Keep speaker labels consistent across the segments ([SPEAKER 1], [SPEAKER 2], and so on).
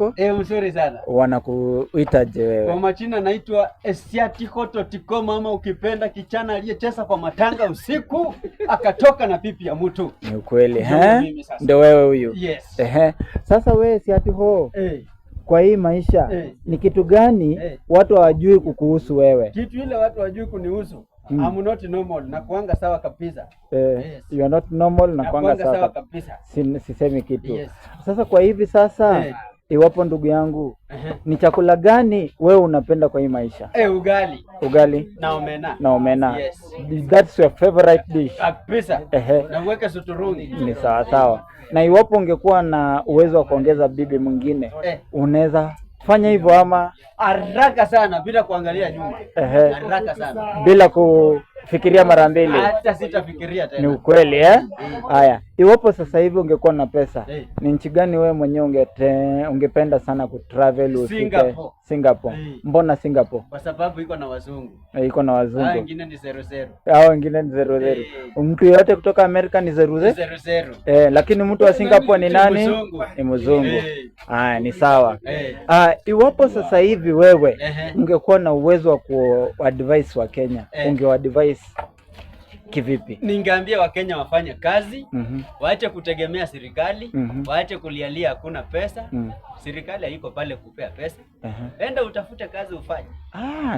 [SPEAKER 1] yako?
[SPEAKER 2] Mzuri sana.
[SPEAKER 1] Wanakuitaje wewe?
[SPEAKER 2] Kwa majina naitwa Esiatiho Totikoma, ama ukipenda kichana aliyecheza kwa matanga usiku akatoka na pipi ya mtu.
[SPEAKER 1] Ni ukweli, ndio wewe huyu?
[SPEAKER 2] Yes.
[SPEAKER 1] Sasa wewe Esiatiho, kwa hii maisha ni kitu gani watu hawajui kukuhusu wewe?
[SPEAKER 2] Kitu ile watu hawajui kunihusu, I'm not normal, na kuanga sawa kabisa.
[SPEAKER 1] Yes. You are not normal, na kuanga sawa
[SPEAKER 2] kabisa.
[SPEAKER 1] Sisemi kitu.
[SPEAKER 2] Yes.
[SPEAKER 1] Sasa kwa hivi sasa iwapo ndugu yangu, ni chakula gani wewe unapenda kwa hii maisha?
[SPEAKER 2] Ugali.
[SPEAKER 1] Ugali
[SPEAKER 2] na omena.
[SPEAKER 1] Na omena.
[SPEAKER 2] Yes.
[SPEAKER 1] That's your favorite dish.
[SPEAKER 2] Kabisa. Na uweke suturungi.
[SPEAKER 1] Ni sawa sawa. Na iwapo ungekuwa na uwezo wa kuongeza bibi mwingine, unaweza fanya hivyo ama?
[SPEAKER 2] Haraka sana bila kuangalia nyuma. Haraka sana.
[SPEAKER 1] Bila kufikiria mara mbili.
[SPEAKER 2] Hata sitafikiria tena.
[SPEAKER 1] Ni ukweli Haya, iwapo sasa hivi ungekuwa na pesa, ni nchi gani wewe mwenyewe ungependa sana kutravel ufike? Singapore. Mbona Singapore?
[SPEAKER 2] Kwa sababu iko na wazungu.
[SPEAKER 1] Iko na wazungu.
[SPEAKER 2] Wengine ni 00.
[SPEAKER 1] Wengine ni 00. Mtu yote kutoka Amerika ni 00. Lakini mtu wa Singapore ni nani? Ni mzungu. Ni sawa. Iwapo sasa hivi wewe ungekuwa na uwezo wa kuadvise wa Kenya, ungewadvise kivipi?
[SPEAKER 2] Ningeambia Wakenya wafanye kazi, waache kutegemea serikali, waache kulialia hakuna pesa. Serikali haiko pale kupea pesa. Enda utafute kazi ufanye.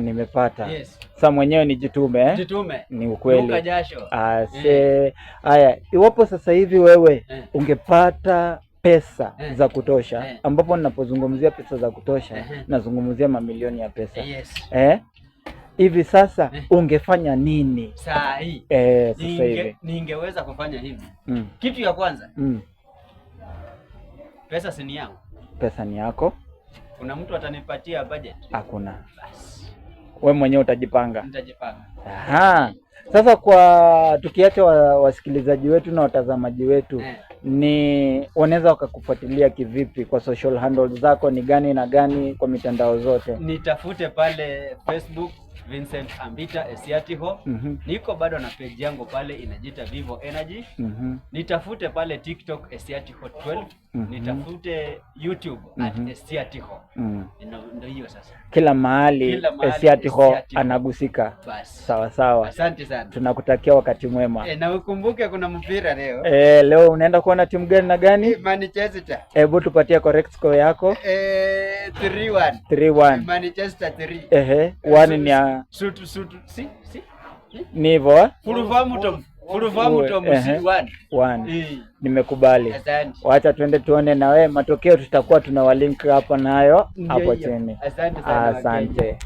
[SPEAKER 1] Nimepata.
[SPEAKER 2] Yes.
[SPEAKER 1] Sasa mwenyewe nijitume.
[SPEAKER 2] Jitume.
[SPEAKER 1] Ni ukweli.
[SPEAKER 2] Nuka jasho.
[SPEAKER 1] Haya, iwapo sasa hivi wewe ungepata pesa za kutosha, ambapo ninapozungumzia pesa za kutosha nazungumzia mamilioni ya pesa.
[SPEAKER 2] Yes.
[SPEAKER 1] Hivi sasa ungefanya nini?
[SPEAKER 2] Saa hii
[SPEAKER 1] sasa hivi
[SPEAKER 2] ningeweza kufanya hivi. Kitu ya kwanza, pesa si ni yangu.
[SPEAKER 1] Pesa ni yako.
[SPEAKER 2] Kuna mtu atanipatia budget? Hakuna.
[SPEAKER 1] Basi wewe mwenyewe utajipanga.
[SPEAKER 2] Nitajipanga.
[SPEAKER 1] Sasa kwa tukiacha wasikilizaji wetu na watazamaji wetu, ni wanaweza wakakufuatilia kivipi? Kwa social handles zako ni gani na gani kwa mitandao zote?
[SPEAKER 2] Nitafute pale Facebook Vincent Ambita Esiatiho. Niko bado na page yangu pale inajiita Vivo Energy. Nitafute pale TikTok Esiatiho 12. Nitafute YouTube @Esiatiho. Ndio hiyo sasa.
[SPEAKER 1] Kila mahali Esiatiho anagusika.
[SPEAKER 2] Basi.
[SPEAKER 1] Sawa.
[SPEAKER 2] Asante sana.
[SPEAKER 1] Tunakutakia wakati mwema.
[SPEAKER 2] Na ukumbuke kuna mpira leo.
[SPEAKER 1] Leo unaenda kuona timu gani na gani?
[SPEAKER 2] Manchester.
[SPEAKER 1] Hebu tupatie correct score yako.
[SPEAKER 2] 3-1.
[SPEAKER 1] 3-1.
[SPEAKER 2] Manchester 3.
[SPEAKER 1] 1 ni
[SPEAKER 2] sutu
[SPEAKER 1] ni hivyo.
[SPEAKER 2] Fulham 1.
[SPEAKER 1] Nimekubali.
[SPEAKER 2] Asante.
[SPEAKER 1] Wacha twende tuone na wewe matokeo, tutakuwa tuna link hapa nayo hapo chini.
[SPEAKER 2] Asante sana.
[SPEAKER 1] Asante.